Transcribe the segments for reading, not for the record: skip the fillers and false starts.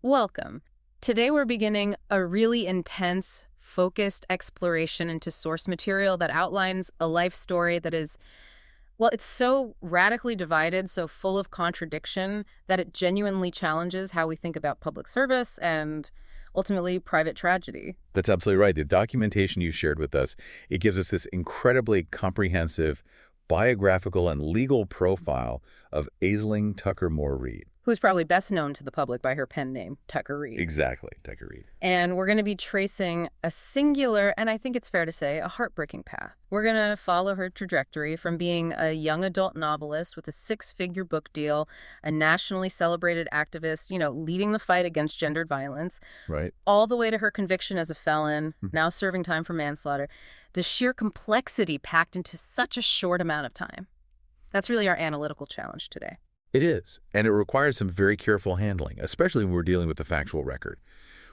Welcome. Today we're beginning a really intense, focused exploration into source material that outlines a life story that is, well, it's so radically divided, so full of contradiction, that it genuinely challenges how we think about public service and ultimately private tragedy. That's absolutely right. The documentation you shared with us, it gives us this incredibly comprehensive biographical and legal profile of Aisling Tucker Moore Reed. Who's probably best known to the public by her pen name, Tucker Reed. Exactly, Tucker Reed. And we're going to be tracing a singular, and I think it's fair to say, a heartbreaking path. We're going to follow her trajectory from being a young adult novelist with a six-figure book deal, a nationally celebrated activist, leading the fight against gendered violence, Right. all the way to her conviction as a felon, now serving time for manslaughter. The sheer complexity packed into such a short amount of time. That's really our analytical challenge today. It is, and it requires some very careful handling, especially when we're dealing with the factual record.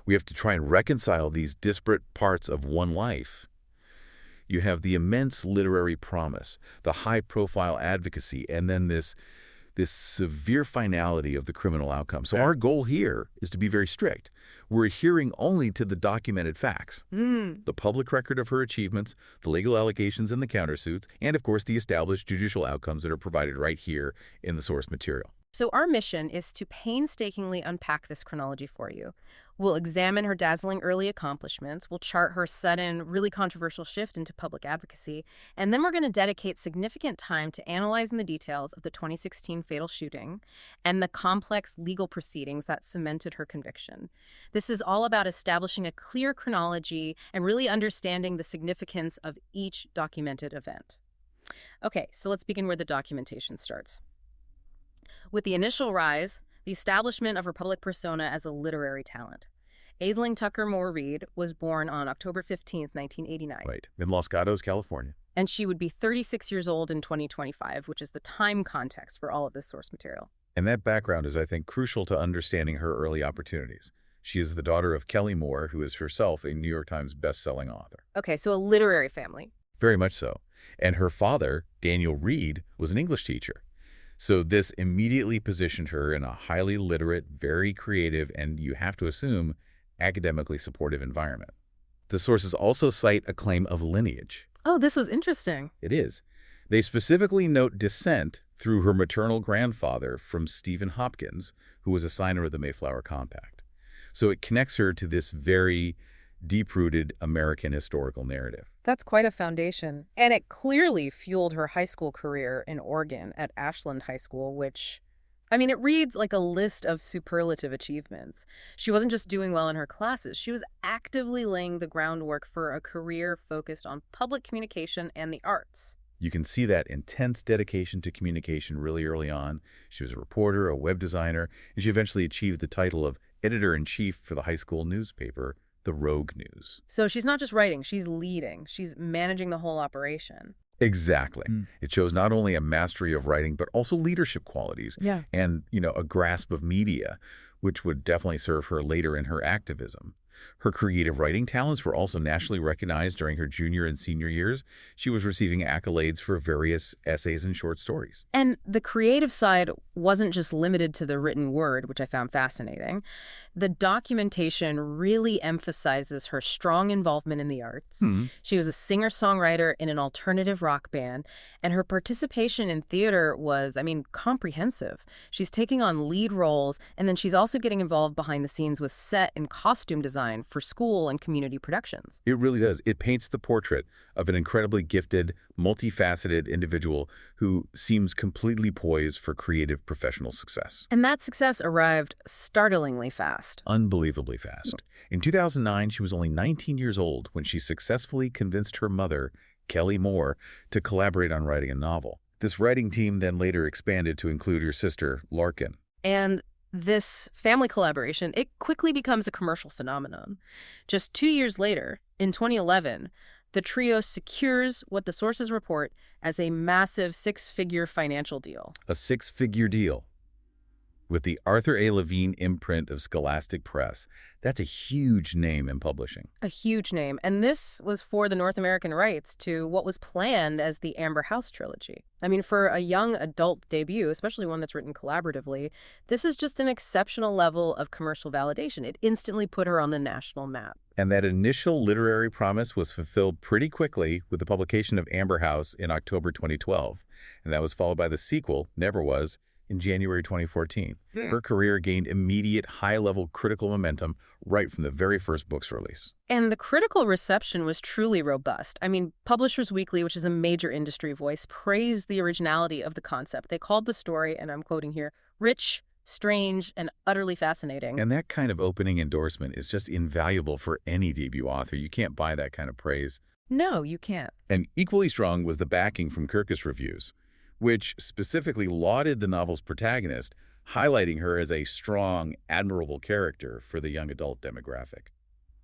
We have to try and reconcile these disparate parts of one life. You have the immense literary promise, the high-profile advocacy, and then this severe finality of the criminal outcome. So our goal here is to be very strict. We're adhering only to the documented facts, the public record of her achievements, the legal allegations and the countersuits, and of course the established judicial outcomes that are provided right here in the source material. So our mission is to painstakingly unpack this chronology for you. We'll examine her dazzling early accomplishments, we'll chart her sudden, really controversial shift into public advocacy, and then we're going to dedicate significant time to analyzing the details of the 2016 fatal shooting and the complex legal proceedings that cemented her conviction. This is all about establishing a clear chronology and really understanding the significance of each documented event. Okay, so let's begin where the documentation starts. With the initial rise, the establishment of her public persona as a literary talent. Aisling Tucker Moore Reed was born on October 15, 1989. Right, in Los Gatos, California. And she would be 36 years old in 2025, which is the time context for all of this source material. And that background is, I think, crucial to understanding her early opportunities. She is the daughter of Kelly Moore, who is herself a New York Times best-selling author. Okay, so a literary family. Very much so. And her father, Daniel Reed, was an English teacher. So this immediately positioned her in a highly literate, very creative, and you have to assume, academically supportive environment. The sources also cite a claim of lineage. Oh, this was interesting. It is. They specifically note descent through her maternal grandfather from Stephen Hopkins, who was a signer of the Mayflower Compact. So it connects her to this very deep-rooted American historical narrative. That's quite a foundation. And it clearly fueled her high school career in Oregon at Ashland High School, which, it reads like a list of superlative achievements. She wasn't just doing well in her classes. She was actively laying the groundwork for a career focused on public communication and the arts. You can see that intense dedication to communication really early on. She was a reporter, a web designer, and she eventually achieved the title of editor-in-chief for the high school newspaper, The Rogue News. So she's not just writing, she's leading. She's managing the whole operation. Exactly. It shows not only a mastery of writing, but also leadership qualities. Yeah. And, a grasp of media, which would definitely serve her later in her activism. Her creative writing talents were also nationally recognized during her junior and senior years. She was receiving accolades for various essays and short stories. And the creative side wasn't just limited to the written word, which I found fascinating. The documentation really emphasizes her strong involvement in the arts. She was a singer-songwriter in an alternative rock band, and her participation in theater was, comprehensive. She's taking on lead roles, and then she's also getting involved behind the scenes with set and costume design for school and community productions. It really does. It paints the portrait of an incredibly gifted, multifaceted individual who seems completely poised for creative professional success. And that success arrived startlingly fast. Unbelievably fast. In 2009, she was only 19 years old when she successfully convinced her mother, Kelly Moore, to collaborate on writing a novel. This writing team then later expanded to include her sister, Larkin. And this family collaboration, it quickly becomes a commercial phenomenon. Just 2 years later, in 2011, the trio secures what the sources report as a massive six-figure financial deal. A six-figure deal. with the Arthur A. Levine imprint of Scholastic Press. That's a huge name in publishing. A huge name. And this was for the North American rights to what was planned as the Amber House trilogy. I mean, for a young adult debut, especially one that's written collaboratively, this is just an exceptional level of commercial validation. It instantly put her on the national map. And that initial literary promise was fulfilled pretty quickly with the publication of Amber House in October 2012. And that was followed by the sequel, Never Was, in January 2014. Her career gained immediate high-level critical momentum right from the very first book's release. And the critical reception was truly robust. I mean, Publishers Weekly, which is a major industry voice, praised the originality of the concept. They called the story, and I'm quoting here, rich, strange, and utterly fascinating. And that kind of opening endorsement is just invaluable for any debut author. You can't buy that kind of praise. No, you can't. And equally strong was the backing from Kirkus Reviews, which specifically lauded the novel's protagonist, highlighting her as a strong, admirable character for the young adult demographic.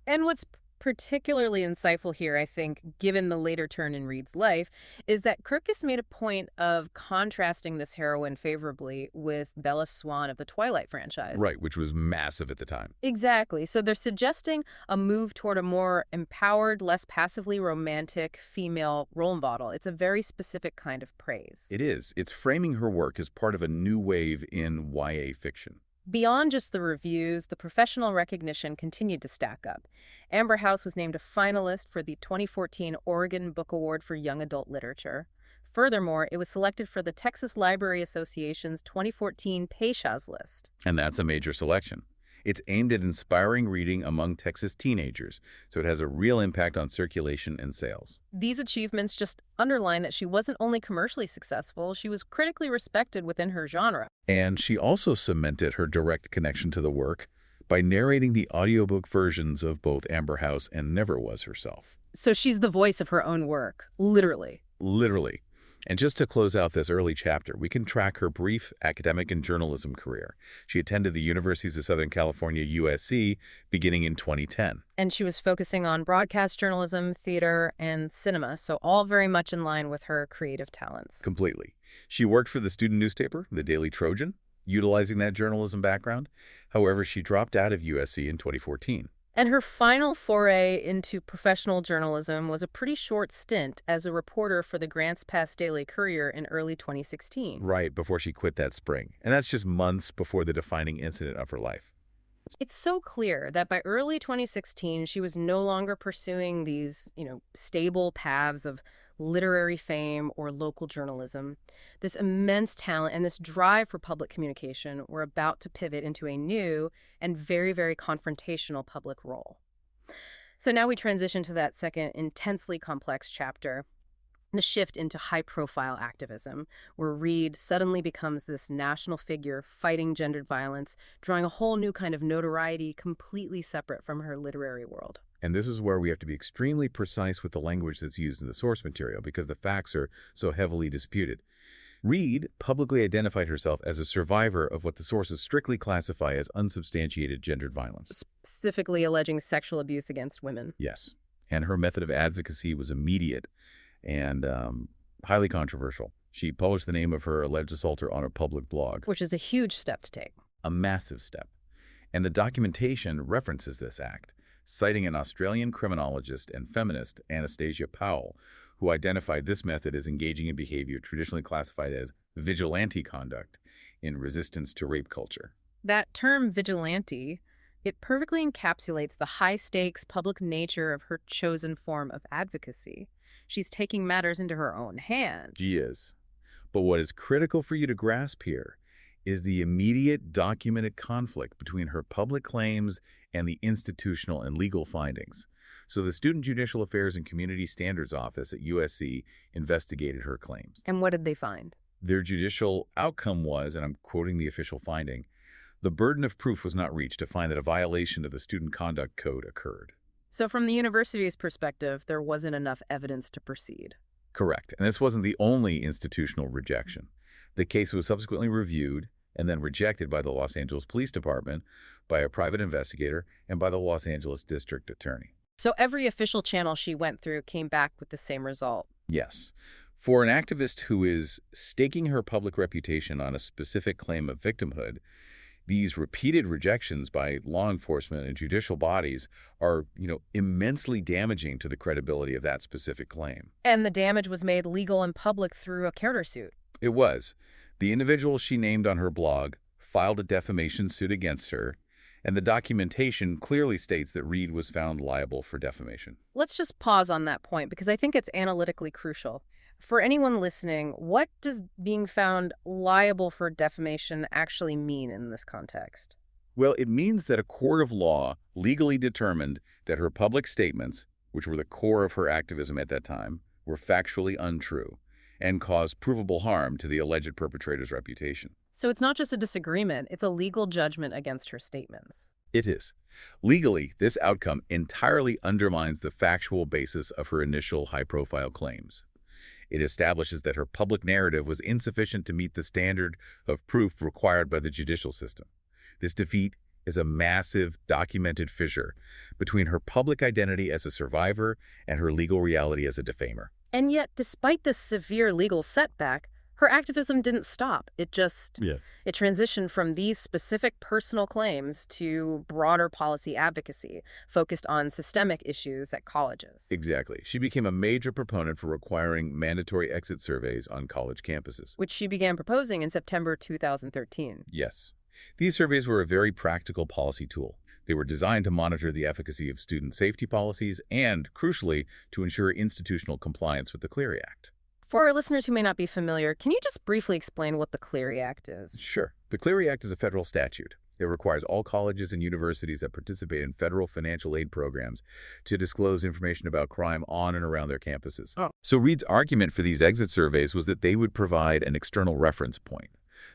And what's particularly insightful here, I think, given the later turn in Reed's life, is that Kirkus made a point of contrasting this heroine favorably with Bella Swan of the Twilight franchise. Right, which was massive at the time. Exactly. So they're suggesting a move toward a more empowered, less passively romantic female role model. It's a very specific kind of praise. It is. It's framing her work as part of a new wave in YA fiction. Beyond just the reviews, the professional recognition continued to stack up. Amber House was named a finalist for the 2014 Oregon Book Award for Young Adult Literature. Furthermore, it was selected for the Texas Library Association's 2014 Pashas list. And that's a major selection. It's aimed at inspiring reading among Texas teenagers, so it has a real impact on circulation and sales. These achievements just underline that she wasn't only commercially successful, she was critically respected within her genre. And she also cemented her direct connection to the work by narrating the audiobook versions of both Amber House and Never Was herself. So she's the voice of her own work, literally. Literally. And just to close out this early chapter, we can track her brief academic and journalism career. She attended the Universities of Southern California, USC, beginning in 2010. And she was focusing on broadcast journalism, theater, and cinema, so all very much in line with her creative talents. Completely. She worked for the student newspaper, the Daily Trojan, utilizing that journalism background. However, she dropped out of USC in 2014. And her final foray into professional journalism was a pretty short stint as a reporter for the Grants Pass Daily Courier in early 2016. Right before she quit that spring. And that's just months before the defining incident of her life. It's so clear that by early 2016, she was no longer pursuing these, stable paths of literary fame or local journalism. This immense talent and this drive for public communication were about to pivot into a new and very, very confrontational public role. So now we transition to that second intensely complex chapter, the shift into high-profile activism, where Reed suddenly becomes this national figure fighting gendered violence, drawing a whole new kind of notoriety completely separate from her literary world. And this is where we have to be extremely precise with the language that's used in the source material because the facts are so heavily disputed. Reed publicly identified herself as a survivor of what the sources strictly classify as unsubstantiated gendered violence. Specifically alleging sexual abuse against women. Yes. And her method of advocacy was immediate and highly controversial. She published the name of her alleged assaulter on her public blog. Which is a huge step to take. A massive step. And the documentation references this act, citing an Australian criminologist and feminist, Anastasia Powell, who identified this method as engaging in behavior traditionally classified as vigilante conduct in resistance to rape culture. That term vigilante, it perfectly encapsulates the high-stakes public nature of her chosen form of advocacy. She's taking matters into her own hands. She is. But what is critical for you to grasp here is the immediate documented conflict between her public claims and the institutional and legal findings. So the Student Judicial Affairs and Community Standards Office at USC investigated her claims. And what did they find? Their judicial outcome was, and I'm quoting the official finding, the burden of proof was not reached to find that a violation of the Student Conduct Code occurred. So from the university's perspective, there wasn't enough evidence to proceed. Correct. And this wasn't the only institutional rejection. The case was subsequently reviewed and then rejected by the Los Angeles Police Department, by a private investigator, and by the Los Angeles District Attorney. So every official channel she went through came back with the same result. Yes. For an activist who is staking her public reputation on a specific claim of victimhood, These repeated rejections by law enforcement and judicial bodies are, immensely damaging to the credibility of that specific claim. And the damage was made legal and public through a countersuit. It was. The individual she named on her blog filed a defamation suit against her, and the documentation clearly states that Reed was found liable for defamation. Let's just pause on that point because I think it's analytically crucial. For anyone listening, what does being found liable for defamation actually mean in this context? Well, it means that a court of law legally determined that her public statements, which were the core of her activism at that time, were factually untrue and caused provable harm to the alleged perpetrator's reputation. So it's not just a disagreement, it's a legal judgment against her statements. It is. Legally, this outcome entirely undermines the factual basis of her initial high-profile claims. It establishes that her public narrative was insufficient to meet the standard of proof required by the judicial system. This defeat is a massive, documented fissure between her public identity as a survivor and her legal reality as a defamer. And yet, despite this severe legal setback, her activism didn't stop. It transitioned from these specific personal claims to broader policy advocacy focused on systemic issues at colleges. Exactly. She became a major proponent for requiring mandatory exit surveys on college campuses. Which she began proposing in September 2013. Yes. These surveys were a very practical policy tool. They were designed to monitor the efficacy of student safety policies and, crucially, to ensure institutional compliance with the Clery Act. For our listeners who may not be familiar, can you just briefly explain what the Clery Act is? Sure. The Clery Act is a federal statute. It requires all colleges and universities that participate in federal financial aid programs to disclose information about crime on and around their campuses. Oh. So Reed's argument for these exit surveys was that they would provide an external reference point.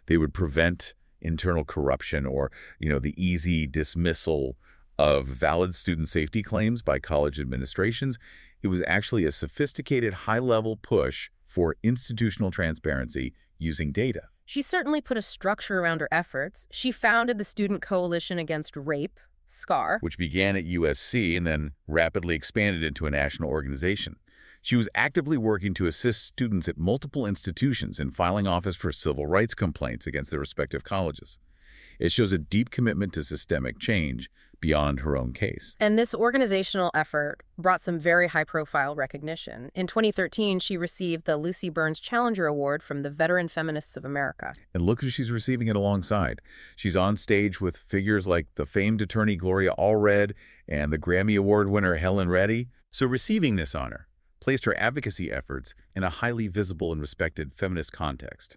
They would prevent internal corruption or, the easy dismissal of valid student safety claims by college administrations. It was actually a sophisticated, high-level push for institutional transparency using data. She certainly put a structure around her efforts. She founded the Student Coalition Against Rape, SCAR, which began at USC and then rapidly expanded into a national organization. She was actively working to assist students at multiple institutions in filing office for civil rights complaints against their respective colleges. It shows a deep commitment to systemic change beyond her own case. And this organizational effort brought some very high-profile recognition. In 2013, she received the Lucy Burns Challenger Award from the Veteran Feminists of America. And look who she's receiving it alongside. She's on stage with figures like the famed attorney Gloria Allred and the Grammy Award winner Helen Reddy. So receiving this honor placed her advocacy efforts in a highly visible and respected feminist context.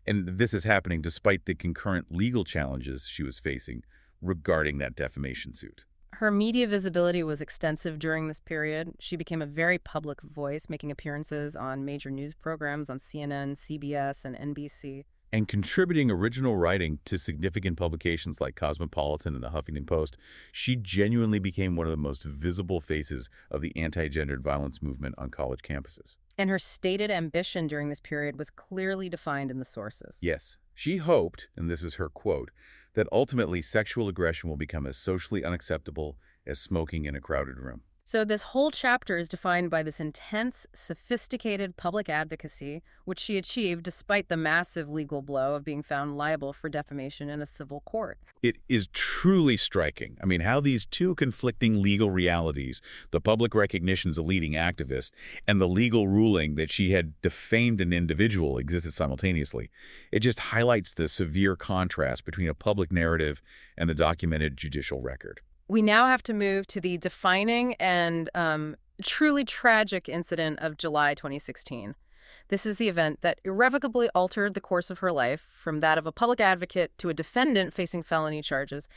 And this is happening despite the concurrent legal challenges she was facing regarding that defamation suit. Her media visibility was extensive during this period. She became a very public voice, making appearances on major news programs on CNN, CBS, and NBC. And contributing original writing to significant publications like Cosmopolitan and the Huffington Post, she genuinely became one of the most visible faces of the anti-gendered violence movement on college campuses. And her stated ambition during this period was clearly defined in the sources. Yes, she hoped, and this is her quote, that ultimately sexual aggression will become as socially unacceptable as smoking in a crowded room. So this whole chapter is defined by this intense, sophisticated public advocacy, which she achieved despite the massive legal blow of being found liable for defamation in a civil court. It is truly striking. I mean, how these two conflicting legal realities, the public recognition as a leading activist and the legal ruling that she had defamed an individual existed simultaneously. It just highlights the severe contrast between a public narrative and the documented judicial record. We now have to move to the defining and truly tragic incident of July 2016. This is the event that irrevocably altered the course of her life from that of a public advocate to a defendant facing felony charges.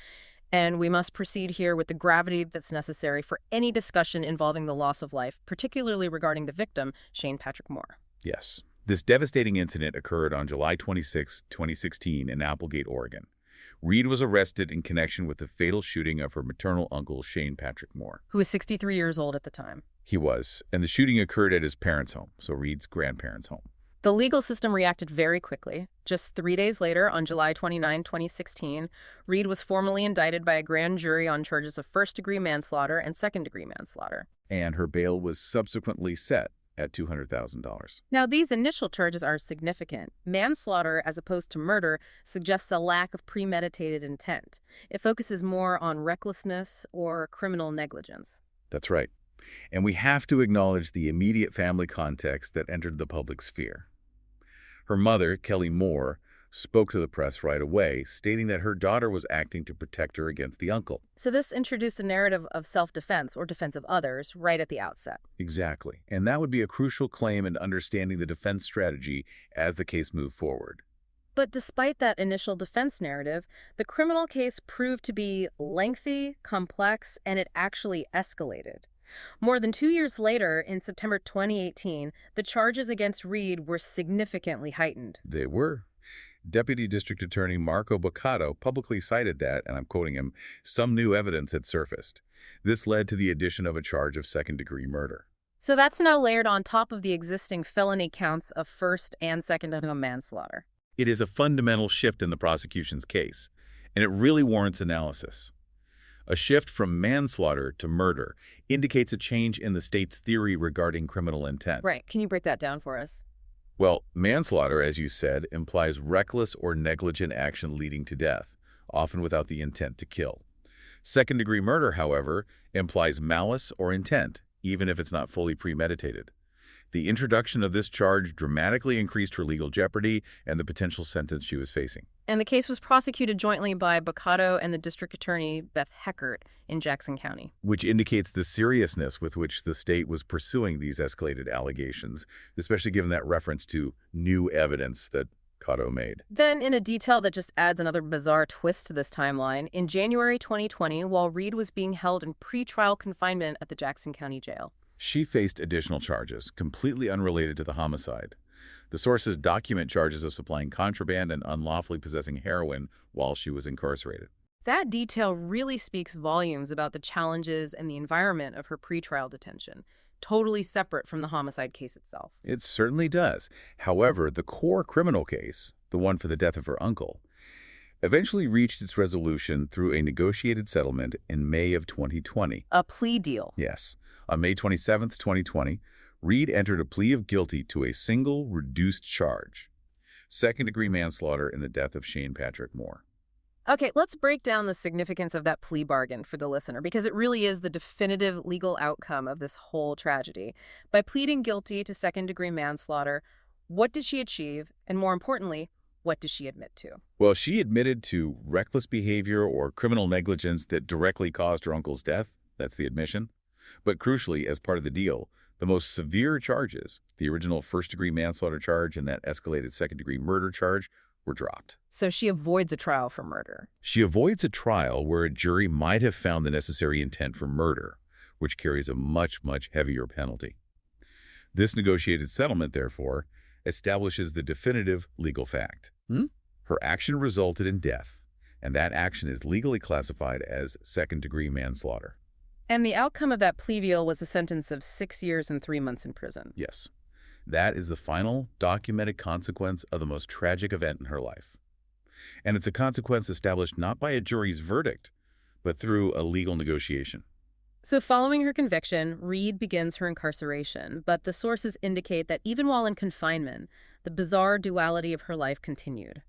And we must proceed here with the gravity that's necessary for any discussion involving the loss of life, particularly regarding the victim, Shane Patrick Moore. Yes. This devastating incident occurred on July 26, 2016 in Applegate, Oregon. Reed was arrested in connection with the fatal shooting of her maternal uncle, Shane Patrick Moore, who was 63 years old at the time. He was, and the shooting occurred at his parents' home, so Reed's grandparents' home. The legal system reacted very quickly. Just 3 days later, on July 29, 2016, Reed was formally indicted by a grand jury on charges of first-degree manslaughter and second-degree manslaughter. And her bail was subsequently set at $200,000. Now, these initial charges are significant. Manslaughter, as opposed to murder, suggests a lack of premeditated intent. It focuses more on recklessness or criminal negligence. That's right. And we have to acknowledge the immediate family context that entered the public sphere. Her mother, Kelly Moore, spoke to the press right away, stating that her daughter was acting to protect her against the uncle. So this introduced a narrative of self-defense or defense of others right at the outset. Exactly. And that would be a crucial claim in understanding the defense strategy as the case moved forward. But despite that initial defense narrative, the criminal case proved to be lengthy, complex, and it actually escalated. More than 2 years later, in September 2018, the charges against Reed were significantly heightened. They were. Deputy District Attorney Marco Boccato publicly cited that, and I'm quoting him, some new evidence had surfaced. This led to the addition of a charge of second-degree murder. So that's now layered on top of the existing felony counts of first and second-degree manslaughter. It is a fundamental shift in the prosecution's case, and it really warrants analysis. A shift from manslaughter to murder indicates a change in the state's theory regarding criminal intent. Right. Can you break that down for us? Well, manslaughter, as you said, implies reckless or negligent action leading to death, often without the intent to kill. Second-degree murder, however, implies malice or intent, even if it's not fully premeditated. The introduction of this charge dramatically increased her legal jeopardy and the potential sentence she was facing. And the case was prosecuted jointly by Boccato and the district attorney, Beth Heckert, in Jackson County. Which indicates the seriousness with which the state was pursuing these escalated allegations, especially given that reference to new evidence that Boccato made. Then, in a detail that just adds another bizarre twist to this timeline, in January 2020, while Reed was being held in pretrial confinement at the Jackson County Jail, she faced additional charges, completely unrelated to the homicide. The sources document charges of supplying contraband and unlawfully possessing heroin while she was incarcerated. That detail really speaks volumes about the challenges and the environment of her pretrial detention, totally separate from the homicide case itself. It certainly does. However, the core criminal case, the one for the death of her uncle, eventually reached its resolution through a negotiated settlement in May of 2020. A plea deal. Yes. On May 27, 2020, Reed entered a plea of guilty to a single reduced charge, second-degree manslaughter in the death of Shane Patrick Moore. Okay, let's break down the significance of that plea bargain for the listener, because it really is the definitive legal outcome of this whole tragedy. By pleading guilty to second-degree manslaughter, what did she achieve? And more importantly, what did she admit to? Well, she admitted to reckless behavior or criminal negligence that directly caused her uncle's death. That's the admission. But crucially, as part of the deal, the most severe charges, the original first-degree manslaughter charge and that escalated second-degree murder charge, were dropped. So she avoids a trial for murder. She avoids a trial where a jury might have found the necessary intent for murder, which carries a much, much heavier penalty. This negotiated settlement, therefore, establishes the definitive legal fact. Her action resulted in death, and that action is legally classified as second-degree manslaughter. And the outcome of that plea deal was a sentence of 6 years and 3 months in prison. Yes. That is the final documented consequence of the most tragic event in her life. And it's a consequence established not by a jury's verdict, but through a legal negotiation. So following her conviction, Reed begins her incarceration, but the sources indicate that even while in confinement, the bizarre duality of her life continued.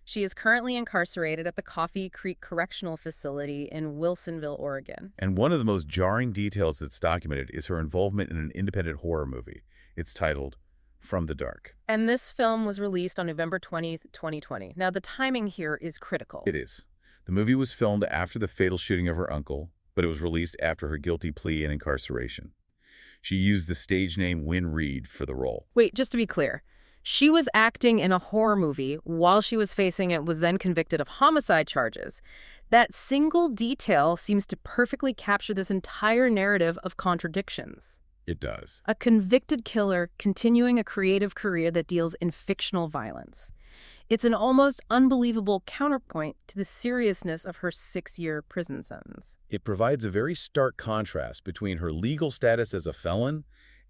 She is currently incarcerated at the Coffee Creek Correctional Facility in Wilsonville, Oregon. And one of the most jarring details that's documented is her involvement in an independent horror movie. It's titled From the Dark. And this film was released on November 20th, 2020. Now, the timing here is critical. It is. The movie was filmed after the fatal shooting of her uncle, but it was released after her guilty plea and incarceration. She used the stage name Win Reed for the role. Wait, just to be clear. She was acting in a horror movie while she was facing it, was then convicted of homicide charges. That single detail seems to perfectly capture this entire narrative of contradictions. It does. A convicted killer continuing a creative career that deals in fictional violence. It's an almost unbelievable counterpoint to the seriousness of her 6-year prison sentence. It provides a very stark contrast between her legal status as a felon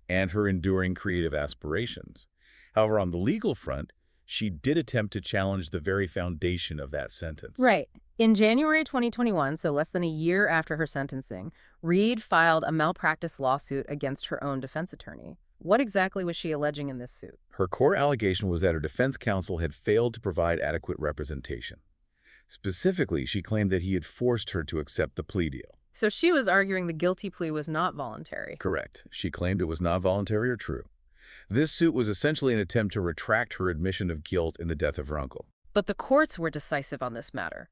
and her enduring creative aspirations. However, on the legal front, she did attempt to challenge the very foundation of that sentence. Right. In January 2021, so less than a year after her sentencing, Reed filed a malpractice lawsuit against her own defense attorney. What exactly was she alleging in this suit? Her core allegation was that her defense counsel had failed to provide adequate representation. Specifically, she claimed that he had forced her to accept the plea deal. So she was arguing the guilty plea was not voluntary. Correct. She claimed it was not voluntary or true. This suit was essentially an attempt to retract her admission of guilt in the death of her uncle. But the courts were decisive on this matter.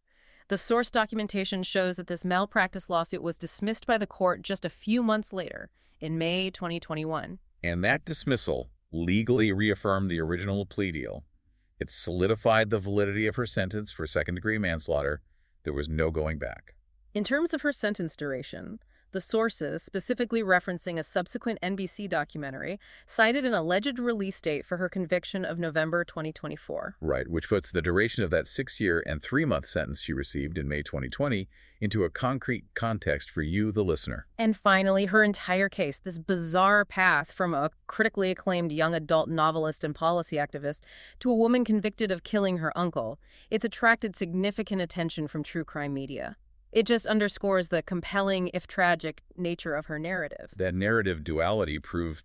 The source documentation shows that this malpractice lawsuit was dismissed by the court just a few months later, in May 2021. And that dismissal legally reaffirmed the original plea deal. It solidified the validity of her sentence for second-degree manslaughter. There was no going back. In terms of her sentence duration, the sources, specifically referencing a subsequent NBC documentary, cited an alleged release date for her conviction of November 2024. Right, which puts the duration of that 6-year and 3-month sentence she received in May 2020 into a concrete context for you, the listener. And finally, her entire case, this bizarre path from a critically acclaimed young adult novelist and policy activist to a woman convicted of killing her uncle, it's attracted significant attention from true crime media. It just underscores the compelling, if tragic, nature of her narrative. That narrative duality proved,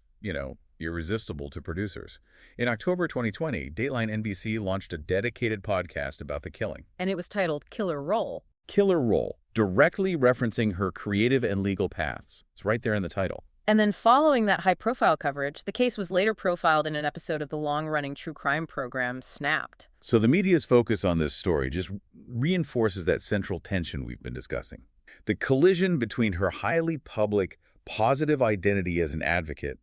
irresistible to producers. In October 2020, Dateline NBC launched a dedicated podcast about the killing. And it was titled Killer Roll. Killer Roll, directly referencing her creative and legal paths. It's right there in the title. And then following that high-profile coverage, the case was later profiled in an episode of the long-running true crime program Snapped. So the media's focus on this story just reinforces that central tension we've been discussing. The collision between her highly public, positive identity as an advocate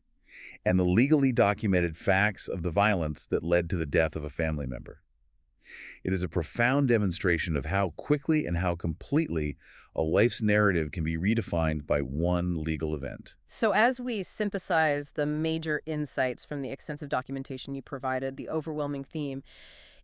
and the legally documented facts of the violence that led to the death of a family member. It is a profound demonstration of how quickly and how completely a life's narrative can be redefined by one legal event. So as we synthesize the major insights from the extensive documentation you provided, the overwhelming theme,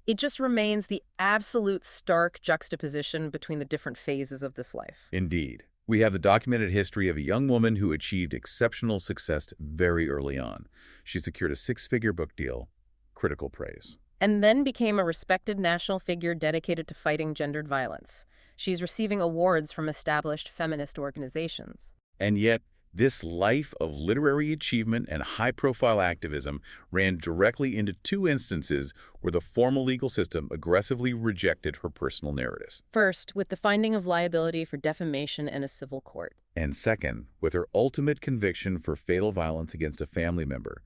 it just remains the absolute stark juxtaposition between the different phases of this life. Indeed. We have the documented history of a young woman who achieved exceptional success very early on. She secured a 6-figure book deal, critical praise. And then became a respected national figure dedicated to fighting gendered violence. She's receiving awards from established feminist organizations. And yet, this life of literary achievement and high-profile activism ran directly into 2 instances where the formal legal system aggressively rejected her personal narratives. First, with the finding of liability for defamation in a civil court. And second, with her ultimate conviction for fatal violence against a family member,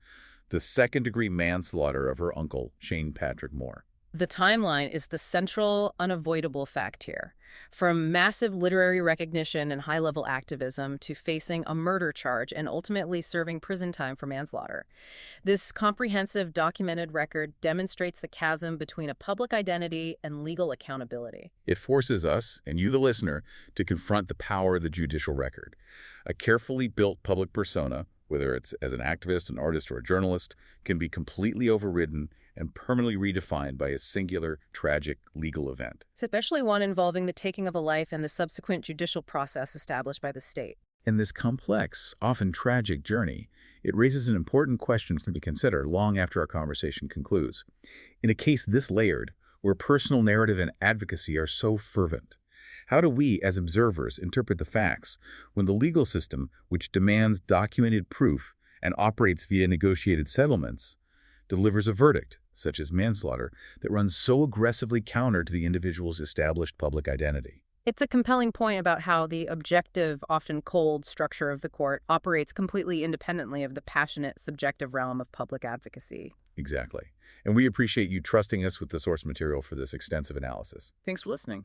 the second-degree manslaughter of her uncle, Shane Patrick Moore. The timeline is the central, unavoidable fact here. From massive literary recognition and high-level activism to facing a murder charge and ultimately serving prison time for manslaughter. This comprehensive documented record demonstrates the chasm between a public identity and legal accountability. It forces us, and you the listener, to confront the power of the judicial record. A carefully built public persona, whether it's as an activist, an artist, or a journalist, can be completely overridden and permanently redefined by a singular, tragic legal event. Especially one involving the taking of a life and the subsequent judicial process established by the state. In this complex, often tragic journey, it raises an important question to consider long after our conversation concludes. In a case this layered, where personal narrative and advocacy are so fervent, how do we, as observers, interpret the facts when the legal system, which demands documented proof and operates via negotiated settlements, delivers a verdict, such as manslaughter, that runs so aggressively counter to the individual's established public identity? It's a compelling point about how the objective, often cold structure of the court operates completely independently of the passionate, subjective realm of public advocacy. Exactly. And we appreciate you trusting us with the source material for this extensive analysis. Thanks for listening.